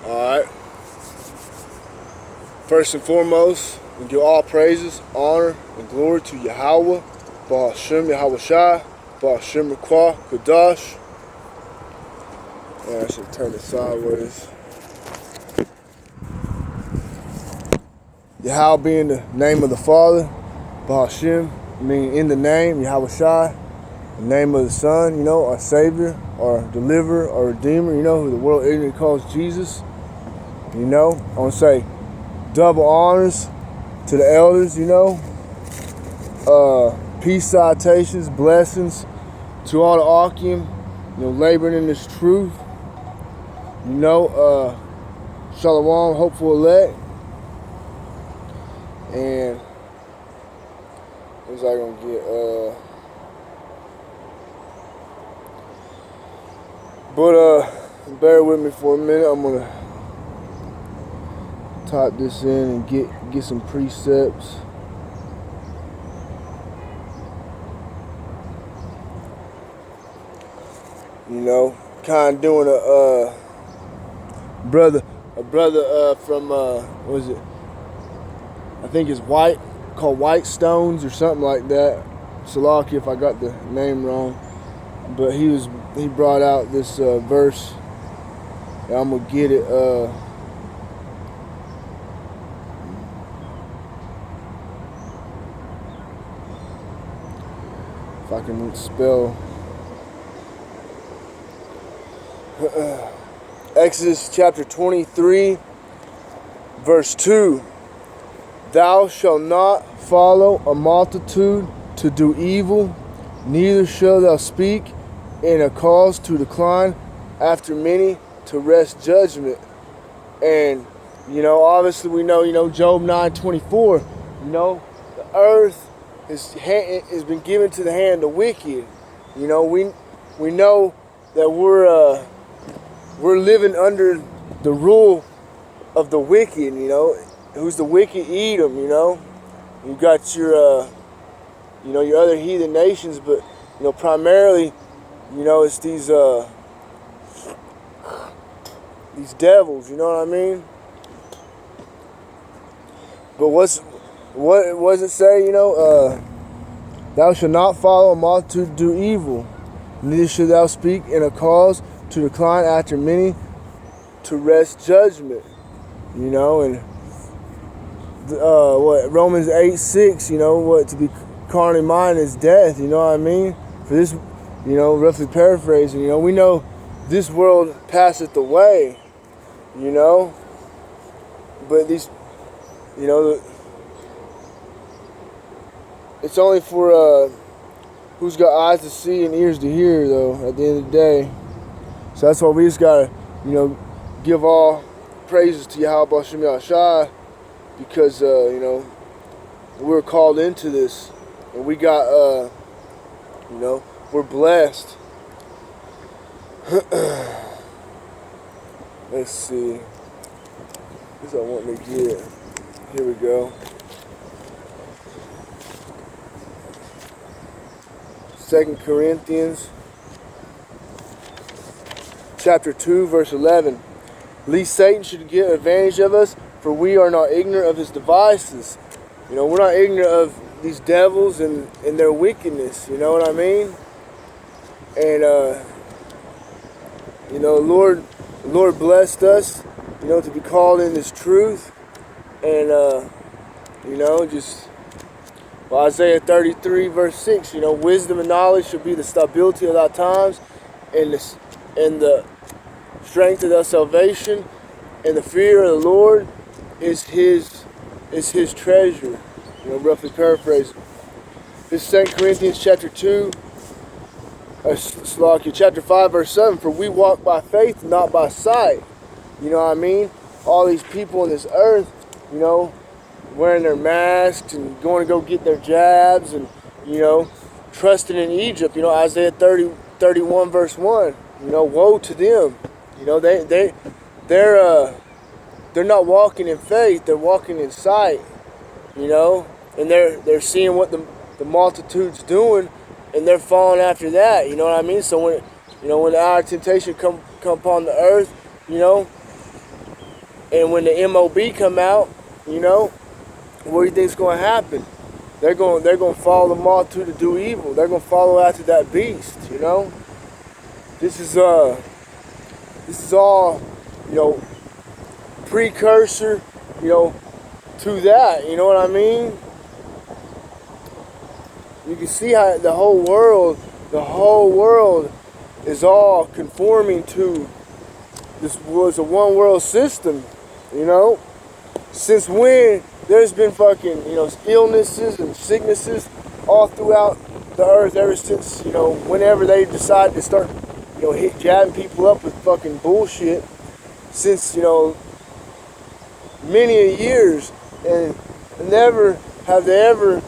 Alright. First and foremost, we give all praises, honor, and glory to Yahawah, BAHASHAM, YAHAWASHI, BAHASHAM, RAWCHAA, QADASH. I should turn it sideways. Yahawah being the name of the Father, BAHASHAM meaning in the name, Yahawashi, the name of the Son, our Savior, our Deliverer, our Redeemer, who the world ignorantly calls Jesus. I want to say double honors to the elders, peace citations, blessings to all the Akim, laboring in this truth. Shalom, hopeful elect. And what's I gonna get? Bear with me for a minute. I'm gonna type this in and get some precepts. Kind of doing a brother from what is it? I think it's called White Stones or something like that. Salaki if I got the name wrong, but he brought out this verse. And I'm gonna get it. If I can spell. Exodus chapter 23, verse 2. Thou shalt not follow a multitude to do evil, neither shalt thou speak in a cause to decline after many to wrest judgment. And, obviously we know, Job 9:24, the earth has been given to the hand of the wicked. We know that we're living under the rule of the wicked, who's the wicked Edom, You got your your other heathen nations, but primarily, it's these devils, you know what I mean? But what does it say? Thou shalt not follow a multitude to do evil, neither shalt thou speak in a cause to decline after many to wrest judgment, and Romans 8:6, to be carnally minded is death, you know what I mean? For this, roughly paraphrasing, we know this world passeth away, but these, it's only for who's got eyes to see and ears to hear, though, at the end of the day. So that's why we just gotta, give all praises to Yahawah BAHASHAM YAHAWASHI, because we're called into this, and we got we're blessed. Let's see. This I want to get. Here we go. 2 Corinthians chapter 2, verse 11. Lest Satan should get advantage of us, for we are not ignorant of his devices. We're not ignorant of these devils and their wickedness. You know what I mean? And the Lord blessed us, to be called in this truth, and Isaiah 33 verse 6. Wisdom and knowledge should be the stability of our times, and the strength of our salvation, and the fear of the Lord is his treasure. Roughly paraphrasing. This is 2 Corinthians chapter 2. Chapter 5 verse 7. For we walk by faith, not by sight. You know what I mean? All these people on this earth, wearing their masks and going to go get their jabs, and trusting in Egypt. Isaiah 31 verse 1. Woe to them. They're not walking in faith, they're walking in sight. And they're seeing what the multitude's doing, and they're following after that. You know what I mean? So when the hour of temptation come upon the earth, And when the MOB come out, you know, what do you think's going to happen? They're going to follow the multitude to do evil. They're going to follow after that beast, you know. This is all, you know, precursor, you know, to that, you know what I mean? You can see how the whole world is all conforming to this was a one world system, you know? Since when there's been fucking, you know, illnesses and sicknesses all throughout the earth ever since, you know, whenever they decide to start, you know, jabbing people up with fucking bullshit, since, you know, many years, and never have they ever,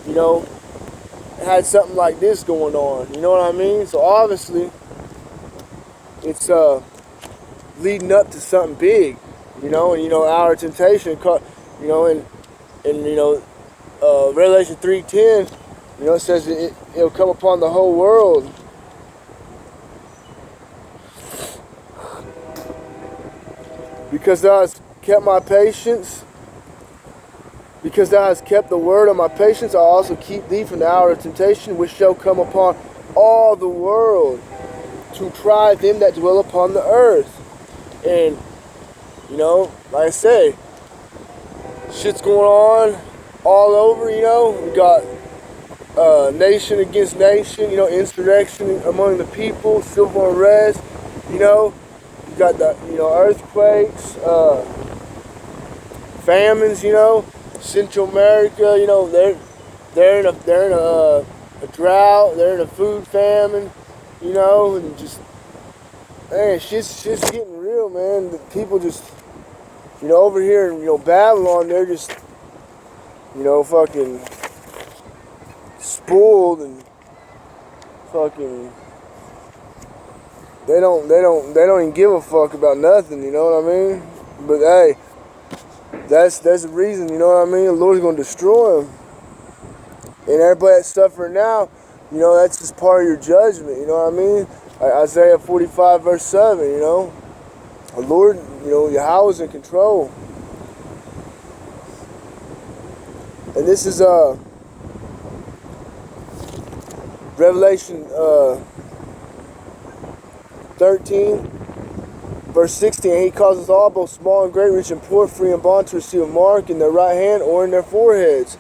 you know, had something like this going on, you know what I mean? So obviously it's leading up to something big, you know. And you know, our temptation, you know, and you know, Revelation 3:10, you know, it says it'll come upon the whole world. Because thou hast kept my patience, because thou hast kept the word of my patience, I'll also keep thee from the hour of temptation, which shall come upon all the world, to try them that dwell upon the earth. And, you know, like I say, shit's going on all over, you know. We got nation against nation, you know, insurrection among the people, civil unrest, you know. You got the, you know, earthquakes, famines, you know. Central America, you know, they're in a drought, they're in a food famine, you know, and just, man, shit's getting real, man. The people just, you know, over here in, you know, Babylon, they're just, you know, fucking spoiled and fucking, they don't even give a fuck about nothing, you know what I mean? But hey, that's the reason, you know what I mean? The Lord's gonna destroy them. And everybody that's suffering now, you know, that's just part of your judgment, you know what I mean? Like Isaiah 45 verse 7, you know. The Lord, you know, Yahawah's in control. And this is Revelation 13 verse 16. He causes all, both small and great, rich and poor, free and bond, to receive a mark in their right hand or in their foreheads.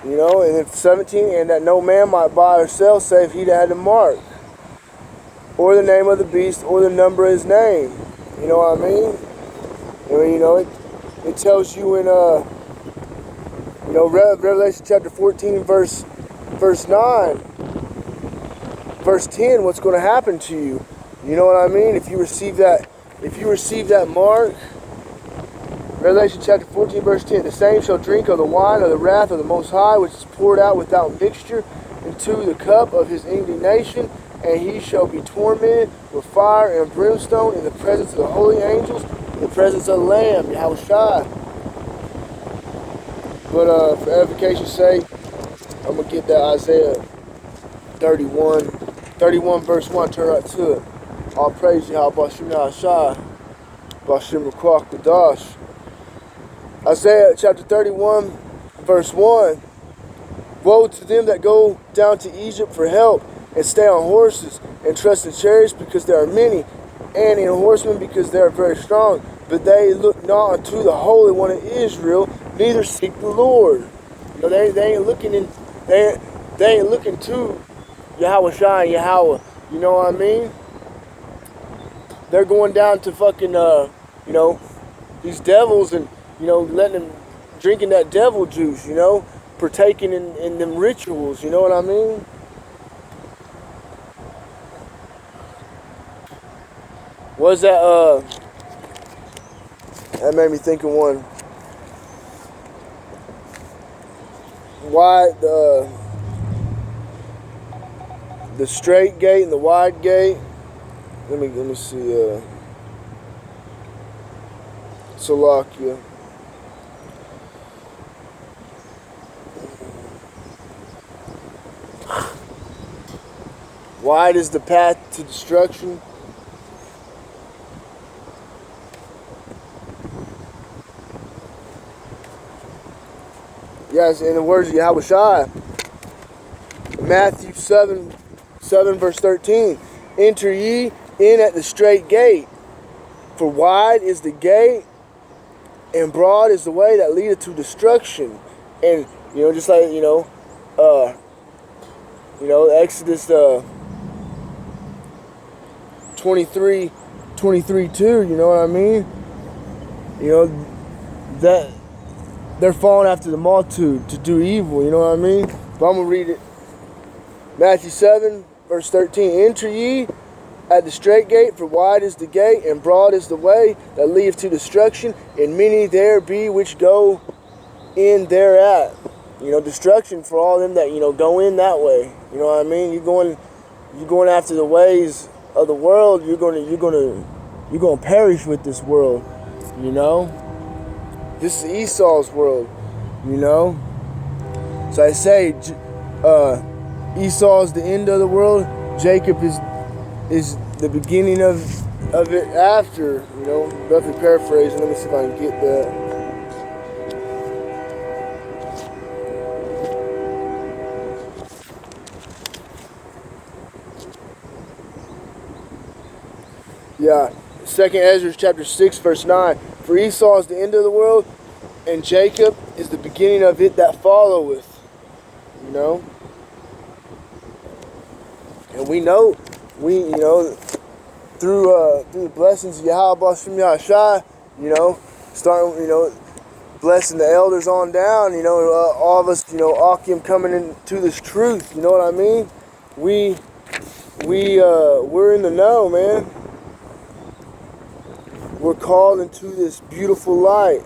You know, and then 17, and that no man might buy or sell save he that had the mark, or the name of the beast, or the number of his name. You know what I mean? And, you know, it tells you in you know, Revelation chapter 14 verse 9, verse 10, what's going to happen to you. You know what I mean? If you receive that mark, Revelation chapter 14 verse 10, the same shall drink of the wine of the wrath of the Most High, which is poured out without mixture into the cup of his indignation, and he shall be tormented with fire and brimstone in the presence of the holy angels, in the presence of the Lamb, YAHAWASHI. But for edification's sake, I'm going to get that Isaiah 31 verse 1, turn right to it. All praise YAHAWASHI, BAHASHAM QADASH. Isaiah chapter 31 verse 1. Woe to them that go down to Egypt for help, and stay on horses, and trust in chariots, because there are many, and in horsemen, because they are very strong. But they look not unto the Holy One of Israel, neither seek the Lord. You know, they ain't looking in, they ain't looking to YAHAWASHI and Yahawah. You know what I mean? They're going down to fucking you know, these devils, and, you know, letting them, drinking that devil juice, you know, partaking in them rituals, you know what I mean? Was that that made me think of one. Why the straight gate and the wide gate? Let me see. Salakia. Wide is the path to destruction, Yes, in the words of Yahawashi, Matthew 7 verse 13. Enter ye in at the straight gate, for wide is the gate, and broad is the way that leadeth to destruction. And just like Exodus 23 2. You know what I mean? That they're following after the multitude to do evil. You know what I mean? But I'm gonna read it. Matthew 7 verse 13. Enter ye at the straight gate, for wide is the gate, and broad is the way that leadeth to destruction, and many there be which go in thereat. Destruction for all them that go in that way. You know what I mean? You're going after the ways of the world. You're gonna perish with this world. This is Esau's world. So I say, Esau is the end of the world. Jacob is the beginning of it after. Roughly paraphrasing. Let me see if I can get that. Yeah, 2nd Ezra chapter 6 verse 9. For Esau is the end of the world, and Jacob is the beginning of it that followeth. And we know, through the blessings of YAHAWASHI, starting, blessing the elders on down, all of us, Akim coming into this truth. You know what I mean? We're in the know, man. We're called into this beautiful light,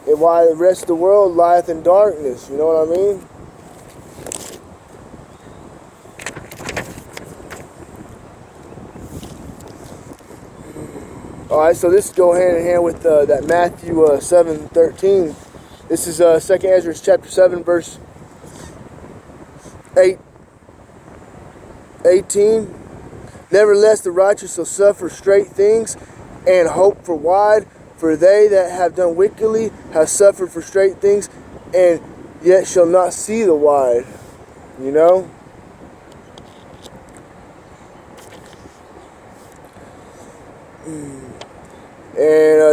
and while the rest of the world lieth in darkness. You know what I mean? Alright, so this go hand in hand with that Matthew 7:13. This is 2nd Ezra chapter 7 verse 18. Nevertheless the righteous shall suffer straight things, and hope for wide. For they that have done wickedly have suffered for straight things, and yet shall not see the wide. And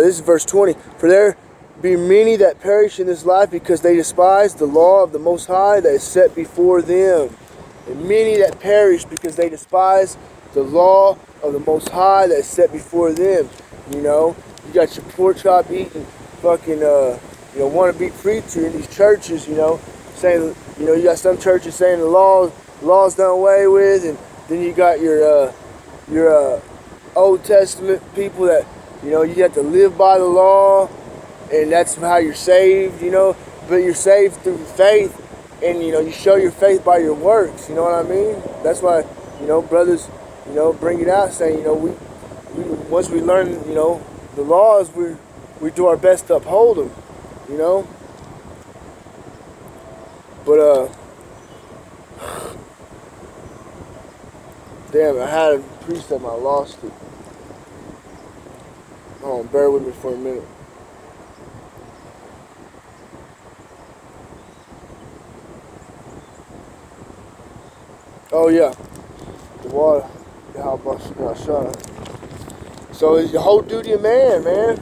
this is verse 20. For there be many that perish in this life, because they despise the law of the Most High that is set before them. And many that perish because they despise the law of the Most High that is set before them. You got your pork chop eating fucking wannabe preacher in these churches. Saying you got some churches saying the law's done away with, and then you got your Old Testament people that you have to live by the law, and that's how you're saved. But you're saved through faith, and you show your faith by your works. You know what I mean? That's why brothers bring it out, saying we once we learn the laws, we do our best to uphold them. But damn, I had a precept, I lost it. Hold on, bear with me for a minute. Oh yeah, the water. How about YAHAWASHI? So it's the whole duty of man,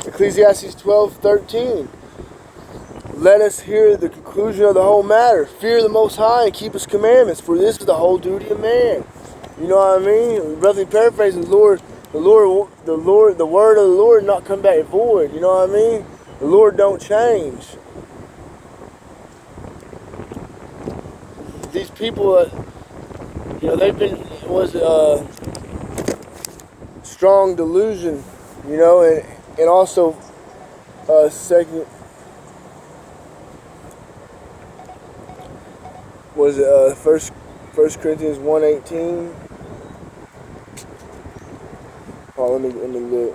Ecclesiastes 12:13. Let us hear the conclusion of the whole matter. Fear the Most High and keep His commandments, for this is the whole duty of man. You know what I mean? Roughly paraphrasing, the word of the Lord not come back void. You know what I mean? The Lord don't change. These people, they've been strong delusion, and also second was it First Corinthians 1:18. Oh, let me look.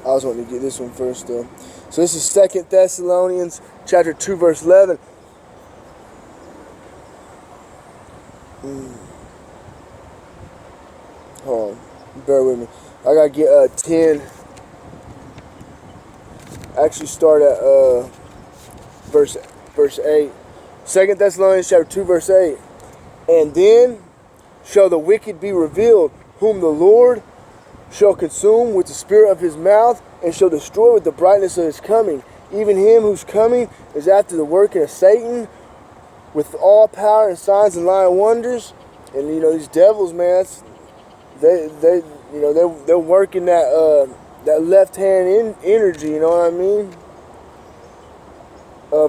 I was wanting to get this one first though. So this is 2 Thessalonians chapter 2 verse 11. Hold on. Bear with me. I gotta get 10. Actually start at verse 8. 2 Thessalonians chapter 2 verse 8. And then shall the wicked be revealed, whom the Lord shall consume with the spirit of his mouth, and shall destroy with the brightness of his coming. Even him whose coming is after the working of Satan, with all power and signs and lying wonders. And these devils, man, they're working that left hand energy. You know what I mean?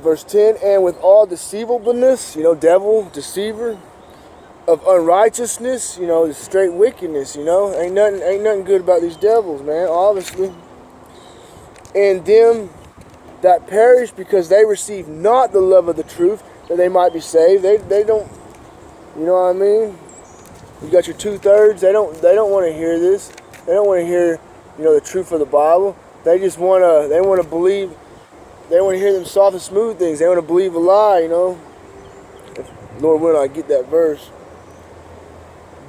Verse 10, and with all deceivableness, devil, deceiver, of unrighteousness, the straight wickedness, ain't nothing good about these devils, man, obviously. And them that perish because they receive not the love of the truth, that they might be saved. They don't, you know what I mean? You got your 2/3. They don't want to hear this. They don't want to hear, the truth of the Bible. They just want to believe. They want to hear them soft and smooth things. They want to believe a lie, If Lord willing, I get that verse.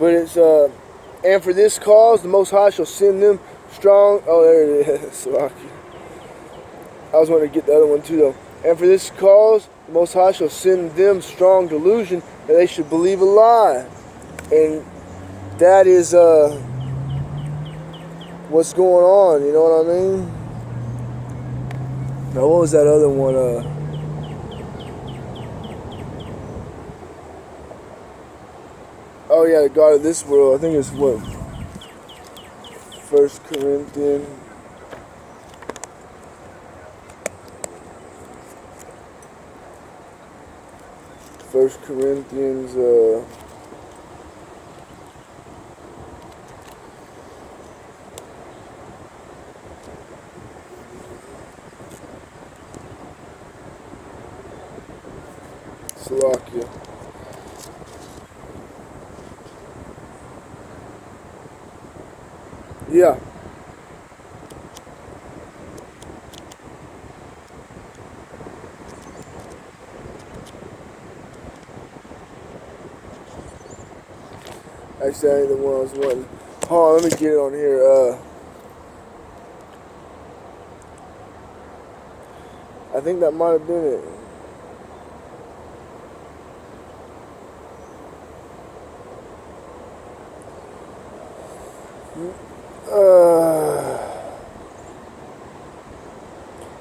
But it's and for this cause the Most High shall send them strong. Oh, there it is. I was wanting to get the other one too, though. And for this cause the Most High shall send them strong delusion, that they should believe a lie. And that is what's going on. You know what I mean? Now, what was that other one? Oh yeah, the God of this world. I think it's what? 1 Corinthians. Slovakia. Yeah. Actually, that ain't the one I was wanting. Hold on, let me get it on here. I think that might have been it.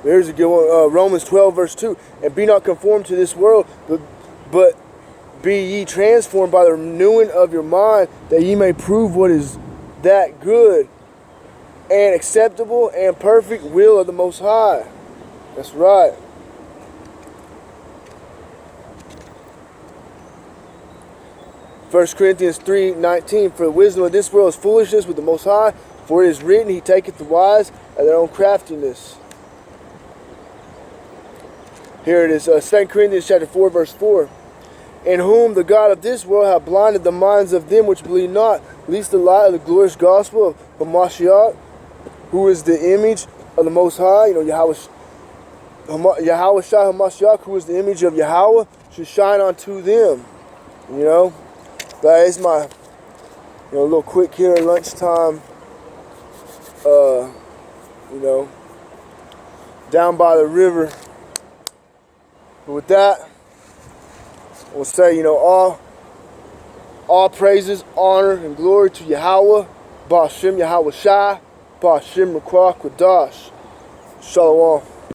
There's a good one. Romans 12 verse 2. And be not conformed to this world, but be ye transformed by the renewing of your mind, that ye may prove what is that good and acceptable and perfect will of the Most High. That's right. First Corinthians 3:19. For the wisdom of this world is foolishness with the Most High, for it is written, He taketh the wise at their own craftiness. Here it is, 2 Corinthians chapter 4 verse 4. In whom the God of this world hath blinded the minds of them which believe not, lest the light of the glorious gospel of Hamashiach, who is the image of the Most High, Yahawashai Hamashiach, who is the image of Yahweh, should shine unto them. That is my little quick here lunchtime, down by the river. But with that, we'll say, all praises, honor, and glory to Yahawah, BAHASHAM, YAHAWASHI, BAHASHAM, QADASH. Shalom.